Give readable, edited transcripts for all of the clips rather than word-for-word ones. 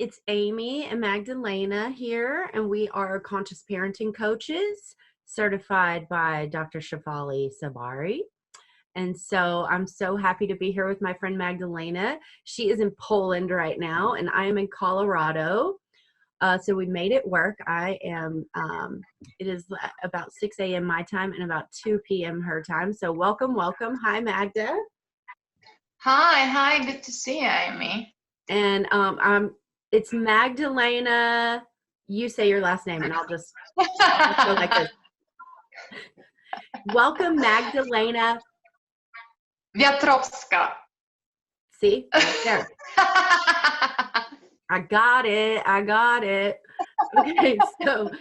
It's Amy and Magdalena here, and we are conscious parenting coaches certified by Dr. Shafali Sabari. And so I'm so happy to be here with my friend Magdalena. She is in Poland right now, and I am in Colorado. So we made it work. It is about 6 a.m. my time and about 2 p.m. her time. So welcome. Hi, Magda. Hi, good to see you, Amy. And it's Magdalena. You say your last name, and I'll just go like this. Welcome, Magdalena Wiatrowska. See, right there. I got it. Okay, so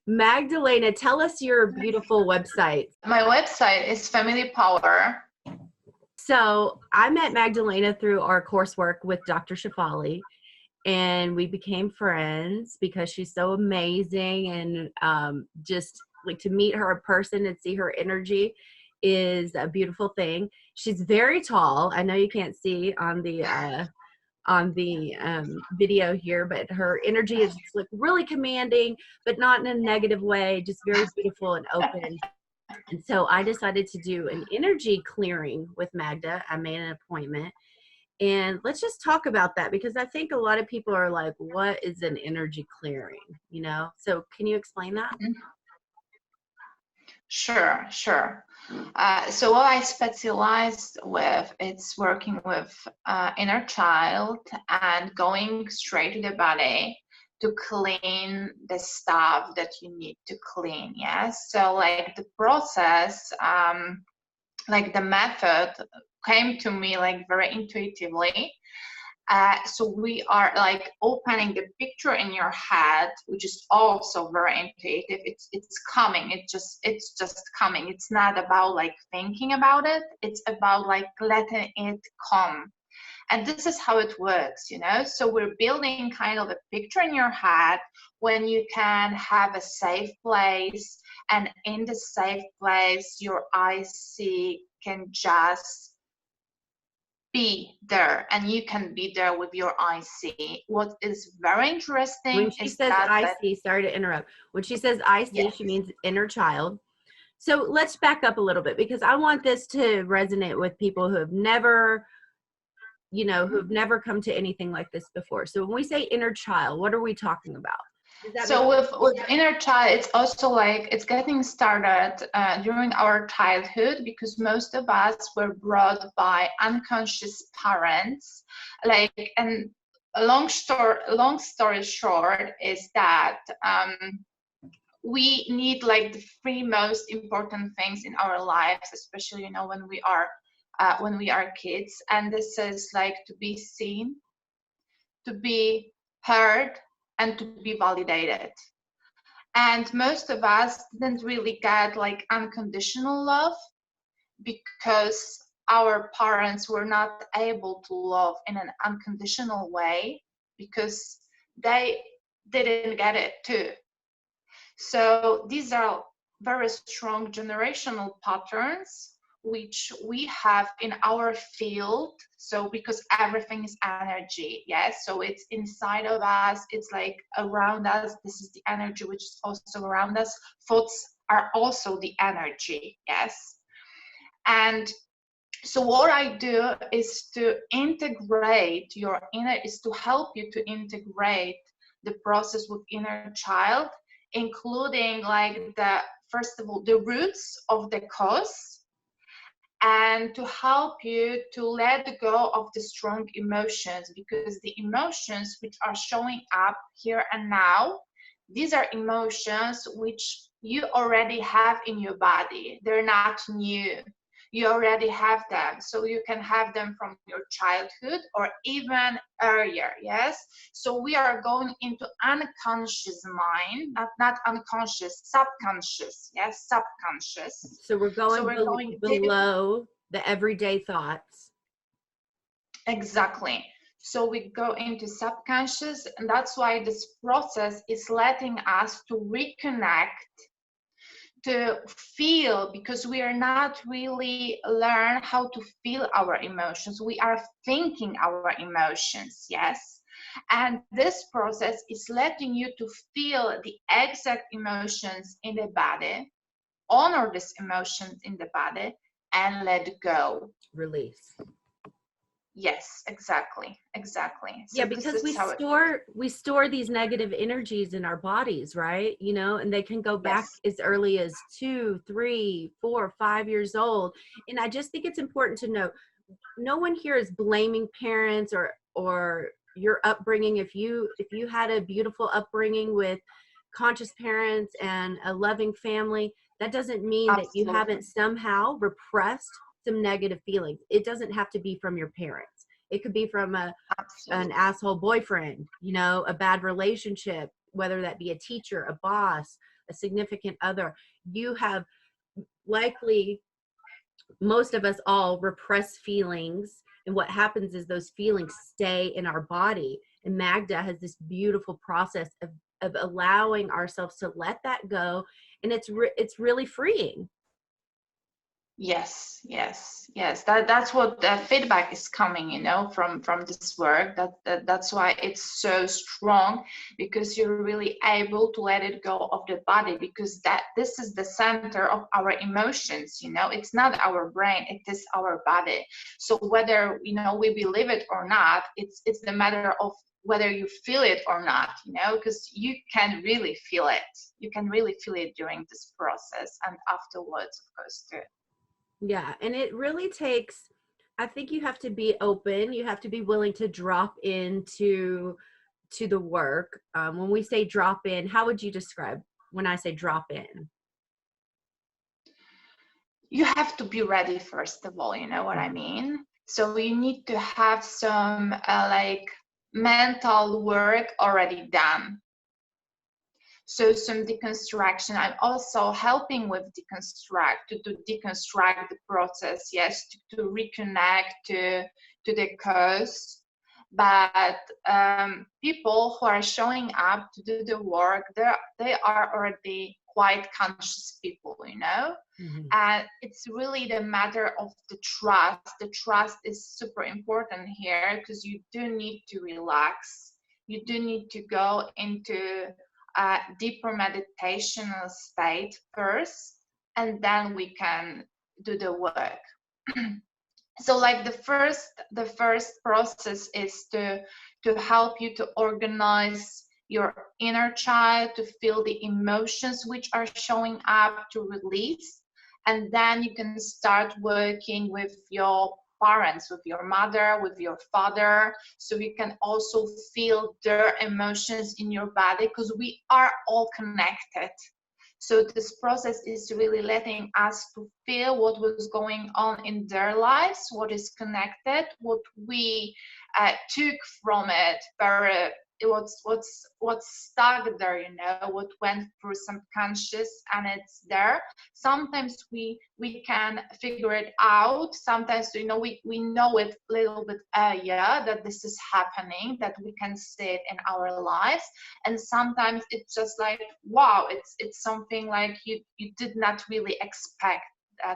Magdalena, tell us your beautiful website. My website is Family Power. So I met Magdalena through our coursework with Dr. Shafali, and we became friends because she's so amazing, and just like to meet her in person and see her energy is a beautiful thing. She's very tall. I know you can't see on the video here, but her energy is like really commanding, but not in a negative way, just very beautiful and open. And so I decided to do an energy clearing with Magda. I made an appointment. And let's just talk about that, because I think a lot of people are like, what is an energy clearing? So can you explain that? Sure. So what I specialized with, it's working with inner child and going straight to the body to clean the stuff that you need to clean. Yes. So like the process, like the method came to me like very intuitively. So we are like opening the picture in your head, which is also very intuitive. It's coming. It's just coming. It's not about like thinking about it. It's about like letting it come. And this is how it works, So we're building kind of a picture in your head when you can have a safe place, and in the safe place, your IC can just be there, and you can be there with your IC. What is very interesting when she says IC, sorry to interrupt. When she says IC, yes, she means inner child. So let's back up a little bit, because I want this to resonate with people who have never come to anything like this before. So when we say inner child, what are we talking about? So with inner child, it's also like it's getting started during our childhood, because most of us were brought by unconscious parents. And a long story short is that we need like the three most important things in our lives, especially when we are kids. And this is like to be seen, to be heard, and to be validated. And most of us didn't really get like unconditional love, because our parents were not able to love in an unconditional way, because they didn't get it too. So these are very strong generational patterns which we have in our field. So because everything is energy, yes, so it's inside of us, it's like around us. This is the energy which is also around us. Thoughts are also the energy, yes. And so what I do is to integrate your inner, is to help you to integrate the process with inner child, including like first of all, the roots of the cause, and to help you to let go of the strong emotions, because the emotions which are showing up here and now, these are emotions which you already have in your body. They're not new. You already have them, so you can have them from your childhood or even earlier, yes? So we are going into unconscious mind, not unconscious, subconscious, yes, subconscious. So we're going below the everyday thoughts. Exactly. So we go into subconscious, and that's why this process is letting us to reconnect, to feel, because we are not really learn how to feel our emotions. We are thinking our emotions, yes. And this process is letting you to feel the exact emotions in the body, honor these emotions in the body, and let go. Release. Yes, exactly, exactly. Yeah, So this because is how it. we store these negative energies in our bodies, right? You know, and they can go back Yes, as early as 2, 3, 4, 5 years old. And I just think it's important to know, no one here is blaming parents or your upbringing. If you had a beautiful upbringing with conscious parents and a loving family, that doesn't mean that you absolutely, haven't somehow repressed some negative feelings. It doesn't have to be from your parents. It could be from an absolutely. asshole boyfriend, you know, a bad relationship, whether that be a teacher, a boss, a significant other. You have likely, most of us all repress feelings, and what happens is those feelings stay in our body. And Magda has this beautiful process of allowing ourselves to let that go, and it's really freeing. Yes, yes, yes. That's what the feedback is coming, from this work. That's why it's so strong, because you're really able to let it go of the body, because this is the center of our emotions. It's not our brain, it is our body. So whether we believe it or not, it's the matter of whether you feel it or not. Because you can really feel it. You can really feel it during this process and afterwards, of course, too. Yeah, and it really takes, I think you have to be open, you have to be willing to drop into to the work. When we say drop in, how would you describe when I say drop in? You have to be ready, first of all, you know what I mean? So you need to have some like mental work already done. So some deconstruction. I'm also helping with to deconstruct the process, yes, to reconnect to the cause. But people who are showing up to do the work, they are already quite conscious people, Mm-hmm. and it's really the matter of the trust. The trust is super important here, because you do need to relax. You do need to go into a deeper meditational state first, and then we can do the work. So like the first process is to help you to organize your inner child, to feel the emotions which are showing up, to release. And then you can start working with your parents, with your mother, with your father, so you can also feel their emotions in your body, because we are all connected. So this process is really letting us to feel what was going on in their lives, what is connected, what we took from it, what's stuck there, what went through subconscious, and it's there. Sometimes we can figure it out. Sometimes we know it a little bit earlier, that this is happening, that we can see it in our lives. And sometimes it's just like, wow, it's something like you did not really expect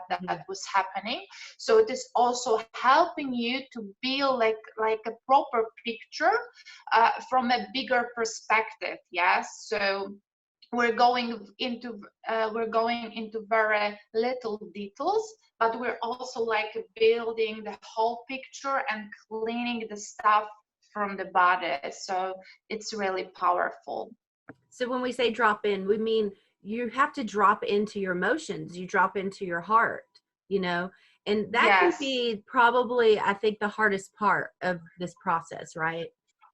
that was happening. So it is also helping you to build like a proper picture from a bigger perspective. Yes, so we're going into very little details, but we're also like building the whole picture and cleaning the stuff from the body. So it's really powerful. So when we say drop in, we mean you have to drop into your emotions, you drop into your heart, you know, and that can Yes, be probably, I think, the hardest part of this process, right?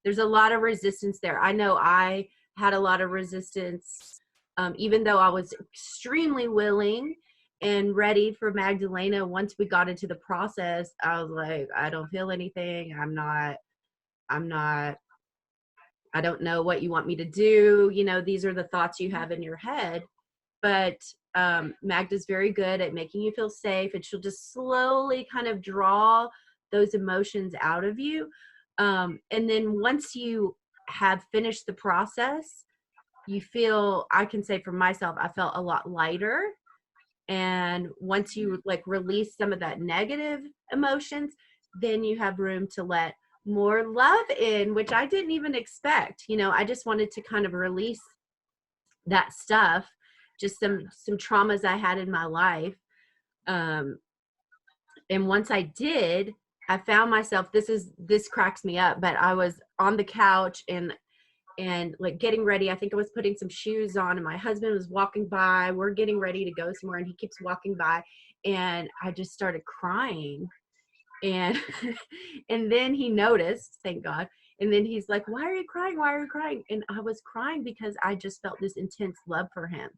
There's a lot of resistance there. I know I had a lot of resistance, even though I was extremely willing and ready for Magdalena. Once we got into the process, I was like, I don't feel anything. I'm not I don't know what you want me to do. You know, these are the thoughts you have in your head. But Magda's very good at making you feel safe, and she'll just slowly kind of draw those emotions out of you. And then once you have finished the process, you feel, I can say for myself, I felt a lot lighter. And once you like release some of that negative emotions, then you have room to let more love in, which I didn't even expect. You know, I just wanted to kind of release that stuff, just some traumas I had in my life. Um, and once I did, I found myself, this cracks me up, but I was on the couch and like getting ready. I think I was putting some shoes on and my husband was walking by. We're getting ready to go somewhere and he keeps walking by and I just started crying. And and then he noticed, thank God. And then he's like, "Why are you crying? Why are you crying?" And I was crying because I just felt this intense love for him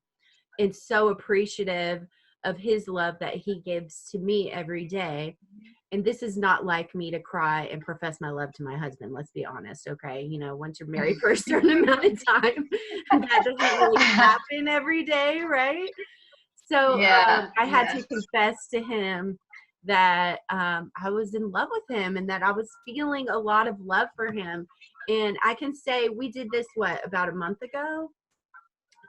and so appreciative of his love that he gives to me every day. And this is not like me to cry and profess my love to my husband, let's be honest. Okay, you know, once you're married for a certain amount of time, that doesn't really happen every day, right? So Yeah, I had yeah. to confess to him that I was in love with him and that I was feeling a lot of love for him. And I can say we did this, what, about a month ago?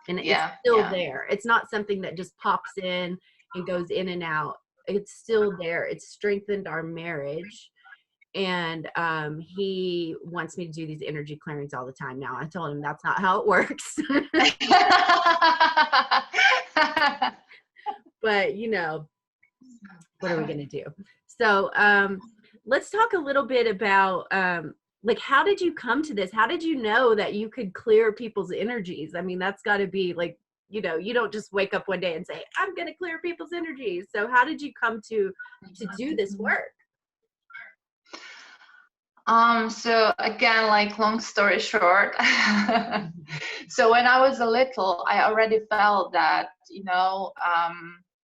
And it's Yeah, still yeah. there. It's not something that just pops in and goes in and out. It's still there. It's strengthened our marriage. And he wants me to do these energy clearings all the time now. I told him that's not how it works. But, you know, what are we going to do? So let's talk a little bit about like, how did you come to this? How did you know that you could clear people's energies? I mean, that's got to be like, you know, you don't just wake up one day and say, I'm going to clear people's energies. So how did you come to do this work? So again, like long story short, so when I was a little, I already felt that,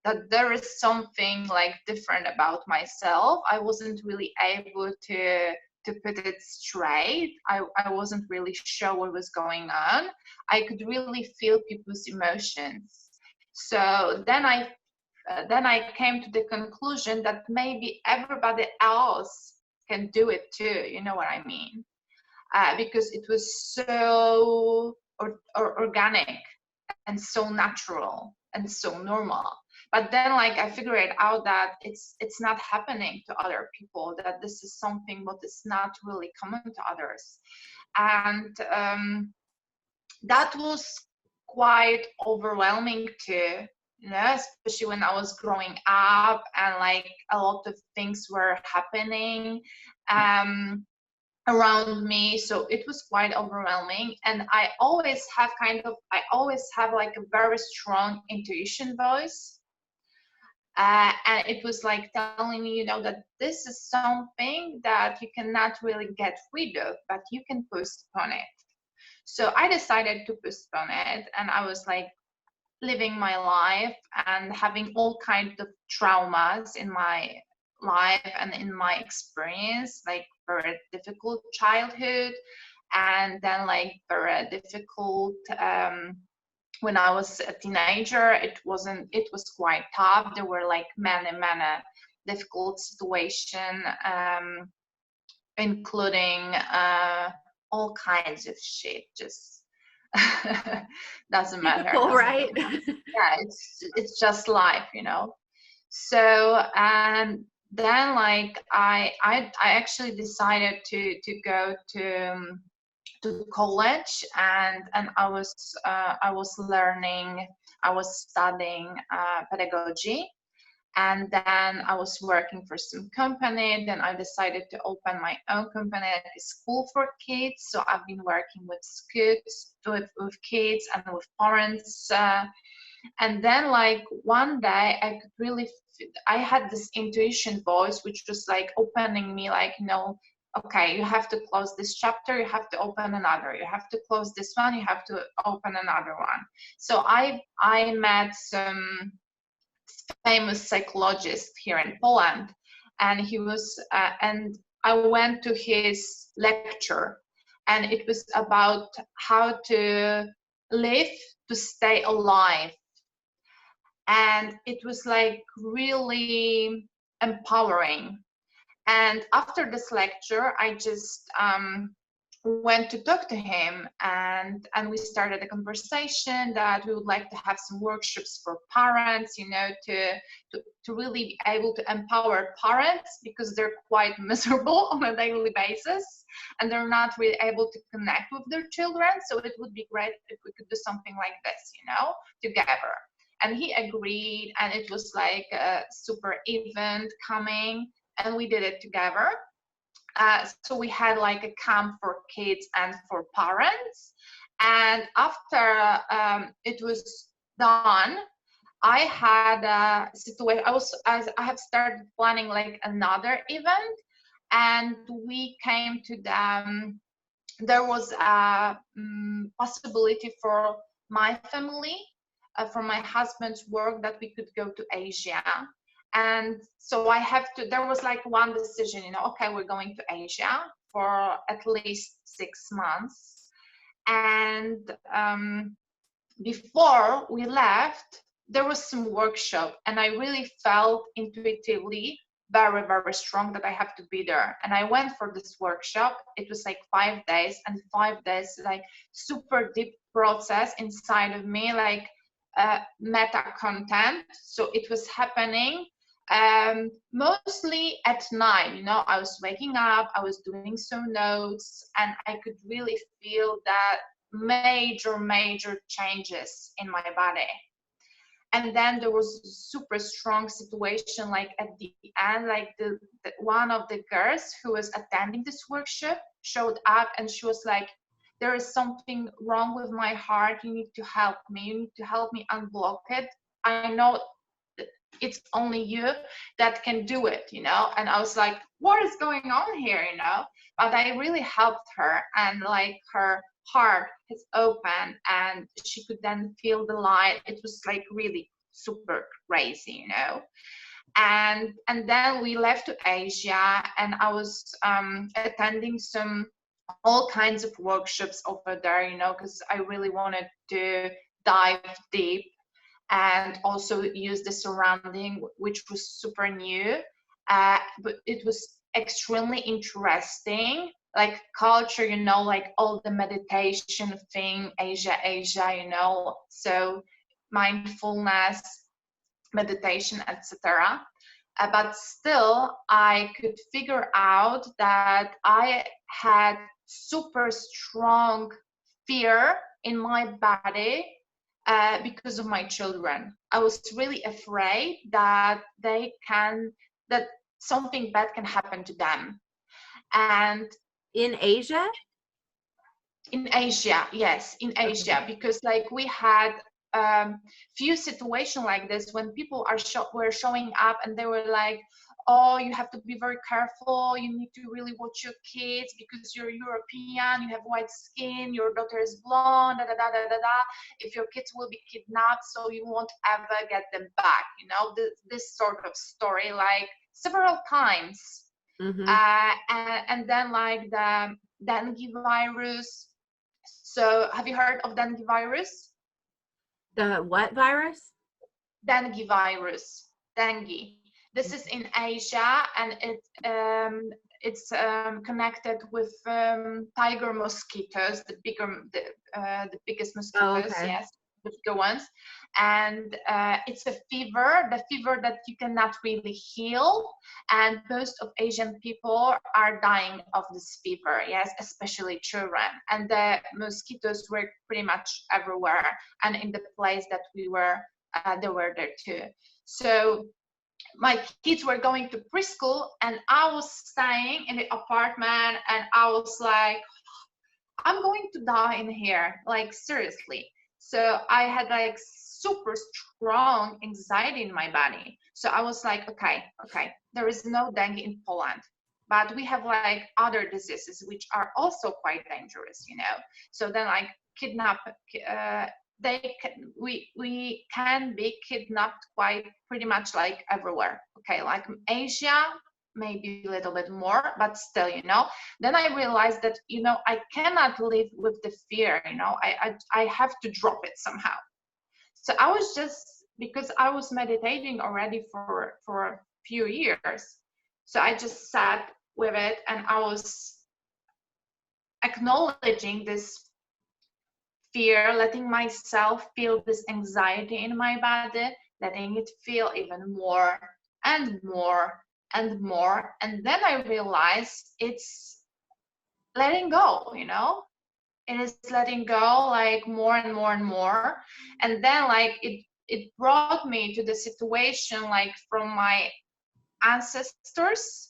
that there is something like different about myself. I wasn't really able to put it straight. I wasn't really sure what was going on. I could really feel people's emotions. So then I came to the conclusion that maybe everybody else can do it too. You know what I mean? Because it was so organic and so natural and so normal. But then, like, I figured out that it's not happening to other people. That this is something what is not really common to others, and that was quite overwhelming too, especially when I was growing up and like a lot of things were happening around me. So it was quite overwhelming. And I always have like a very strong intuition voice. And it was like telling me, that this is something that you cannot really get rid of, but you can postpone it. So I decided to postpone it, and I was like living my life and having all kinds of traumas in my life and in my experience, like very difficult childhood, and then like very difficult when I was a teenager. It was quite tough. There were like many difficult situation, including all kinds of shit. Just doesn't matter. Typical, right? Yeah, it's just life. So and then like I actually decided to go to college, and I was studying pedagogy. And then I was working for some company. Then I decided to open my own company, like a school for kids. So I've been working with kids, with kids and with parents. And then like one day I had this intuition voice, which was like opening me like, okay, you have to close this chapter, you have to open another, you have to close this one, you have to open another one. So I met some famous psychologist here in Poland, and and I went to his lecture, and it was about how to live to stay alive. And it was like really empowering. And after this lecture, I just went to talk to him, and we started a conversation that we would like to have some workshops for parents, to really be able to empower parents, because they're quite miserable on a daily basis and they're not really able to connect with their children. So it would be great if we could do something like this, together. And he agreed, and it was like a super event coming, and we did it together. So we had like a camp for kids and for parents. And after it was done, I had a situation. I have started planning like another event, and we came to them. There was a possibility for my family, for my husband's work, that we could go to Asia. And so there was like one decision, okay, we're going to Asia for at least 6 months. And before we left, there was some workshop, and I really felt intuitively very, very strong that I have to be there. And I went for this workshop. It was like 5 days, and 5 days, like super deep process inside of me, like meta content. So it was happening mostly at night. I was waking up, I was doing some notes, and I could really feel that major changes in my body. And then there was a super strong situation, like at the end, like the one of the girls who was attending this workshop showed up, and she was like, there is something wrong with my heart, you need to help me unblock it. I know it's only you that can do it, and I was like, what is going on here, but I really helped her, and like her heart is open, and she could then feel the light. It was like really super crazy, and then we left to Asia, and I was attending all kinds of workshops over there, because I really wanted to dive deep and also use the surrounding, which was super new, but it was extremely interesting, like culture, like all the meditation thing, Asia, so mindfulness, meditation, etc. But still, I could figure out that I had super strong fear in my body because of my children. I was really afraid that that something bad can happen to them. And in Asia? In Asia, yes, in Asia, because like we had few situations like this when people were showing up, and they were like, oh, you have to be very careful, you need to really watch your kids because you're European, you have white skin, your daughter is blonde, da da da da da da. If your kids will be kidnapped, so you won't ever get them back, this sort of story, like several times. Mm-hmm. And then like the dengue virus. So have you heard of dengue virus? The what virus? Dengue virus. Dengue. This is in Asia, and it's connected with tiger mosquitoes, the biggest mosquitoes. Oh, okay. Yes, the bigger ones. And it's a fever, the fever that you cannot really heal, and most of Asian people are dying of this fever, yes, especially children. And the mosquitoes were pretty much everywhere, and in the place that we were, they were there too. So my kids were going to preschool, and I was staying in the apartment, and I was like, I'm going to die in here, like seriously. So I had like super strong anxiety in my body. So I was like, okay, there is no dengue in Poland, but we have like other diseases which are also quite dangerous, So then like we can be kidnapped quite pretty much like everywhere. Okay, like Asia, maybe a little bit more, but still, Then I realized that, I cannot live with the fear, I have to drop it somehow. So I was just, because I was meditating already for a few years, so I just sat with it, and I was acknowledging this fear, letting myself feel this anxiety in my body, letting it feel even more and more and more. And then I realized it's letting go, you know? It is letting go like more and more and more. And then like it brought me to the situation like from my ancestors,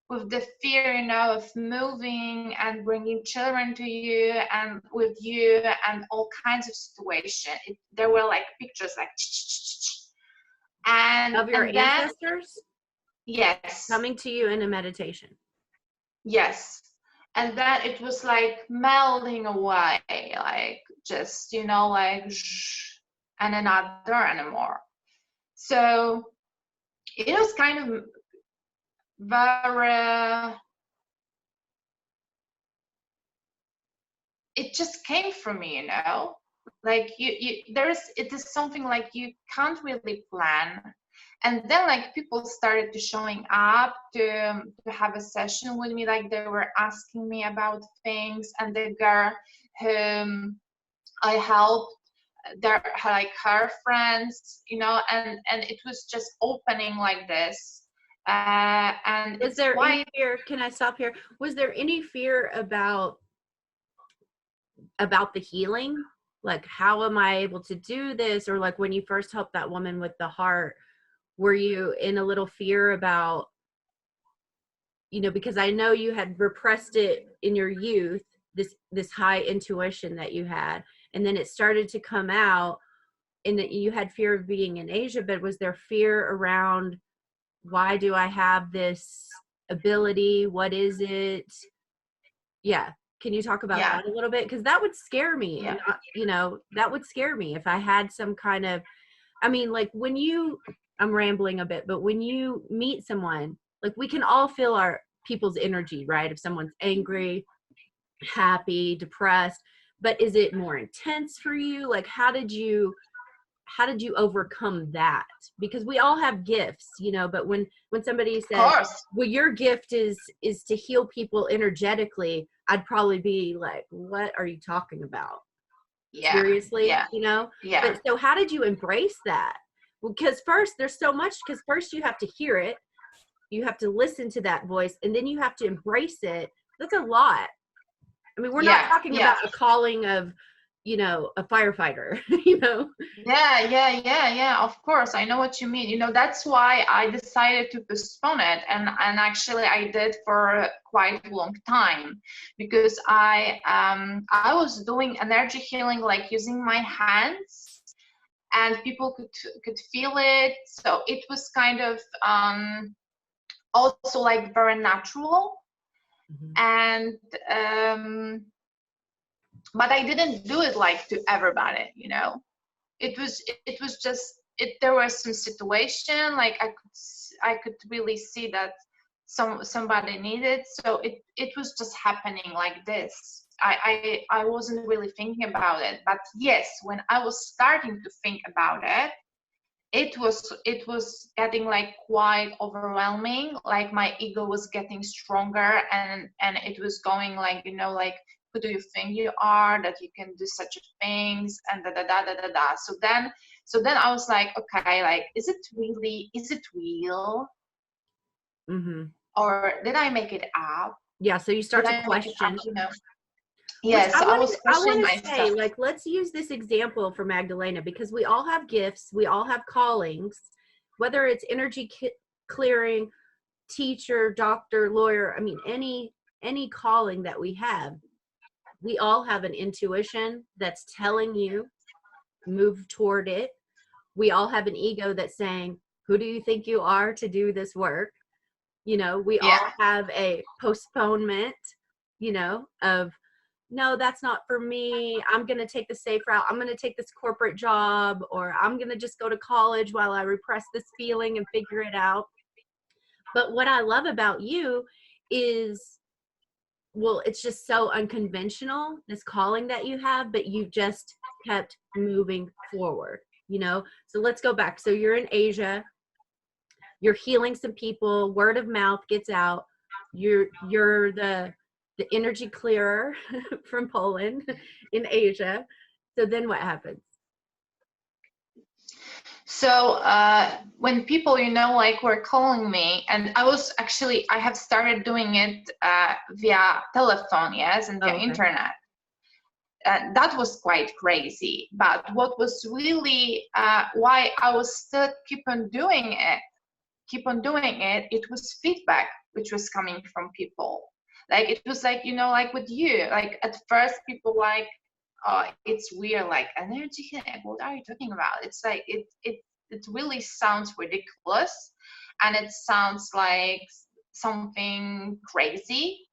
with the fear, you know, of moving and bringing children to you and with you and all kinds of situations. There were like pictures like Of your and then ancestors yes, coming to you in a meditation. yes, and then it was like melting away, like just, you know, like and another anymore. So it was kind of very, it just came from me, you know, like it is something like you can't really plan. And then like people started to showing up to have a session with me, like they were asking me about things. And the girl whom I helped, their like her friends, you know, and it was just opening like this. And Was it's there any quite, fear? Can I stop here? Was there any fear about the healing? Like, how am I able to do this? Or like when you first helped that woman with the heart, were you in a little fear about, you know, because I know you had repressed it in your youth, this high intuition that you had, and then it started to come out, and that you had fear of being in Asia, but was there fear around, why do I have this ability? What is it? Yeah. Can you talk about yeah, that a little bit? Because that would scare me. yeah, And, you know, that would scare me if I had some kind of, I mean, like when you, I'm rambling a bit, but when you meet someone, like we can all feel our people's energy, right? If someone's angry, happy, depressed, but is it more intense for you? Like, how did you overcome that? Because we all have gifts, you know, but when somebody of says, course, well, your gift is to heal people energetically, I'd probably be like, what are you talking about? yeah, Seriously, yeah, you know? yeah, But so how did you embrace that? Because first there's so much, because first you have to hear it, you have to listen to that voice, and then you have to embrace it. That's a lot. I mean, we're not yeah, talking yeah. about a calling of, you know, a firefighter, you know? Yeah, of course. I know what you mean. You know, that's why I decided to postpone it. And actually I did for quite a long time, because I was doing energy healing, like using my hands, and people could feel it. So it was kind of also like very natural. Mhm. And but I didn't do it like to everybody, you know. It was just it there was some situation like I could really see that somebody needed, so it was just happening like this. I wasn't really thinking about it, but yes, when I was starting to think about it, it was getting like quite overwhelming, like my ego was getting stronger, and it was going like, you know, like, who do you think you are that you can do such things, and da da da da da da. So then I was like, okay, like, is it real, Mhm. or did I make it up? Yeah, so you Did start to I make it up, question, you know? which Yes, so I was I questioning want to say, myself. like, let's use this example for Magdalena, because we all have gifts, we all have callings, whether it's energy clearing, teacher, doctor, lawyer, I mean, any calling that we all have an intuition that's telling you move toward it. We all have an ego that's saying, who do you think you are to do this work? You know, we Yeah, all have a postponement, you know, of, no, that's not for me. I'm going to take the safe route. I'm going to take this corporate job, or I'm going to just go to college while I repress this feeling and figure it out. But what I love about you is, well, it's just so unconventional, this calling that you have, but you just kept moving forward, you know? So let's go back. So you're in Asia, you're healing some people, word of mouth gets out. You're the the energy clearer from Poland in Asia. So then what happens? So when people, like were calling me, and I have started doing it via telephone, yes, and via Oh, okay. internet. That was quite crazy. But what was really why I was still keep on doing it, it was feedback which was coming from people. Like it was like, like with you, like at first people like, oh, it's weird, like energy healing, what are you talking about? It's like it really sounds ridiculous, and it sounds like something crazy.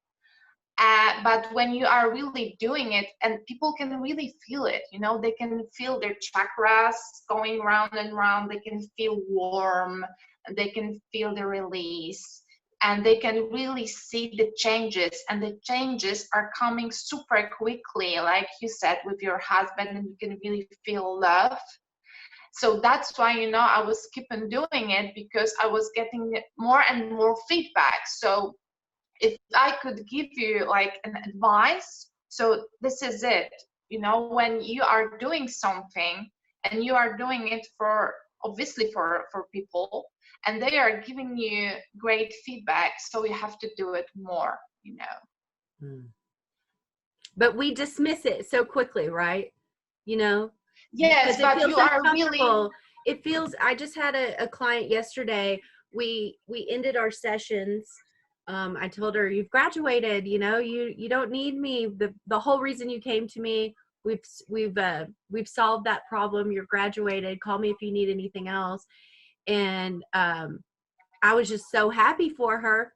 But when you are really doing it, and people can really feel it, they can feel their chakras going round and round, they can feel warm, and they can feel the release, and they can really see the changes, and the changes are coming super quickly, like you said with your husband, and you can really feel love. So that's why, I was keep on doing it, because I was getting more and more feedback. So if I could give you like an advice, so this is it. When you are doing something, and you are doing it for, obviously, for people, and they are giving you great feedback, so you have to do it more. Hmm. But we dismiss it so quickly, right? You know, Yes, because it but feels you are really, uncomfortable. It feels, I just had a client yesterday. We ended our sessions. I told her, you've graduated, you don't need me. The whole reason you came to me, we've solved that problem. You're graduated. Call me if you need anything else. And I was just so happy for her,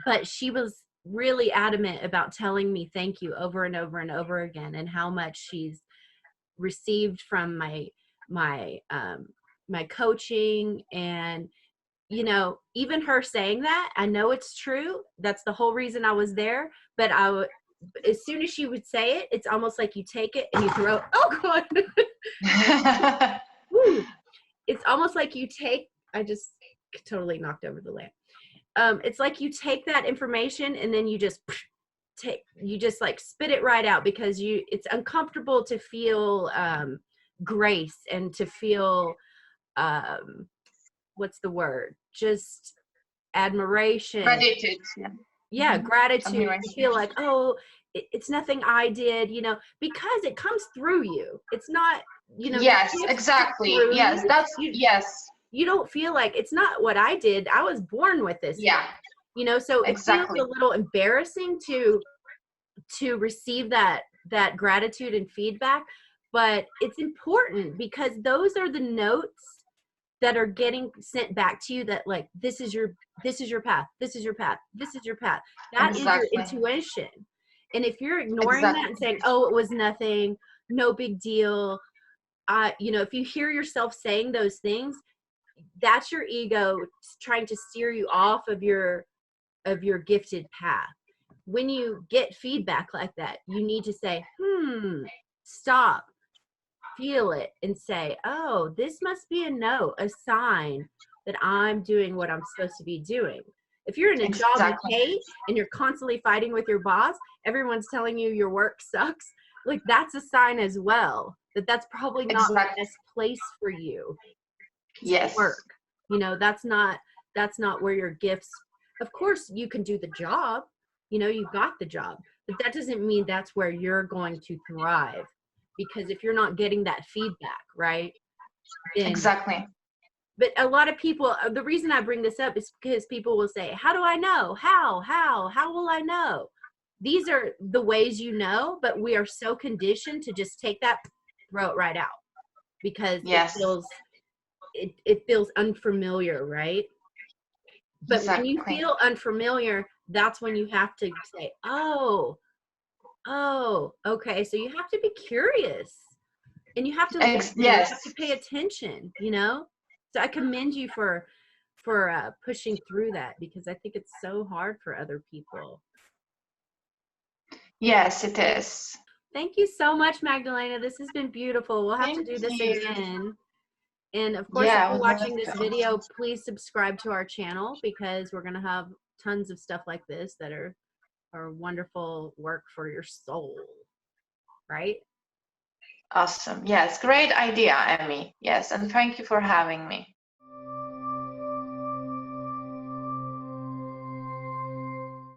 but she was really adamant about telling me thank you over and over and over again, and how much she's received from my coaching. And even her saying that, I know it's true, that's the whole reason I was there. But as soon as she would say it, it's almost like you take it and you throw, oh god. Woo. It's almost like you take, I just totally knocked over the lamp. It's like you take that information and then you just like spit it right out, because it's uncomfortable to feel grace, and to feel what's the word, just admiration. gratitude. Yeah. Yeah, gratitude, to Admiration. feel like, oh, it's nothing I did, because it comes through you. It's not, the Yes, gifts come exactly. through Yes, you. that's, you yes. you don't feel like it's not what I did, I was born with this gift, Yeah, so it feels exactly. a little embarrassing to receive that gratitude and feedback. But it's important, because those are the notes that are getting sent back to you, that like, this is your path, this is your path, this is your path. That is your Exactly. intuition. And if you're ignoring that and Exactly. saying, oh, it was nothing, no big deal, if you hear yourself saying those things, that's your ego trying to steer you off of your gifted path. When you get feedback like that, you need to say, stop, feel it, and say, oh, this must be a note, a sign that I'm doing what I'm supposed to be doing. If you're in a job you Exactly. hate and you're constantly fighting with your boss, everyone's telling you your work sucks, like that's a sign as well that that's probably not the Exactly. best place for you to Yes. work. That's not where your gifts, of course you can do the job, you got the job, but that doesn't mean that's where you're going to thrive. Because if you're not getting that feedback, right, then, Exactly. but a lot of people, the reason I bring this up is because people will say, how do I know? How will I know? These are the ways, but we are so conditioned to just take that, throw it right out, because Yes. it feels unfamiliar, right? But when you Exactly. feel unfamiliar, that's when you have to say, oh, okay. So you have to be curious, and you have to listen, you Yes. have to pay attention, So I commend you for pushing through that, because I think it's so hard for other people. Yes, it is. Thank you so much, Magdalena. This has been beautiful. We'll have to Thank do this you. again. And of course, if Yeah, I you're would love watching this to video, also. please subscribe to our channel, because we're going to have tons of stuff like this that are or wonderful work for your soul, right? Awesome. Yes, great idea, Emmy. Yes, and thank you for having me.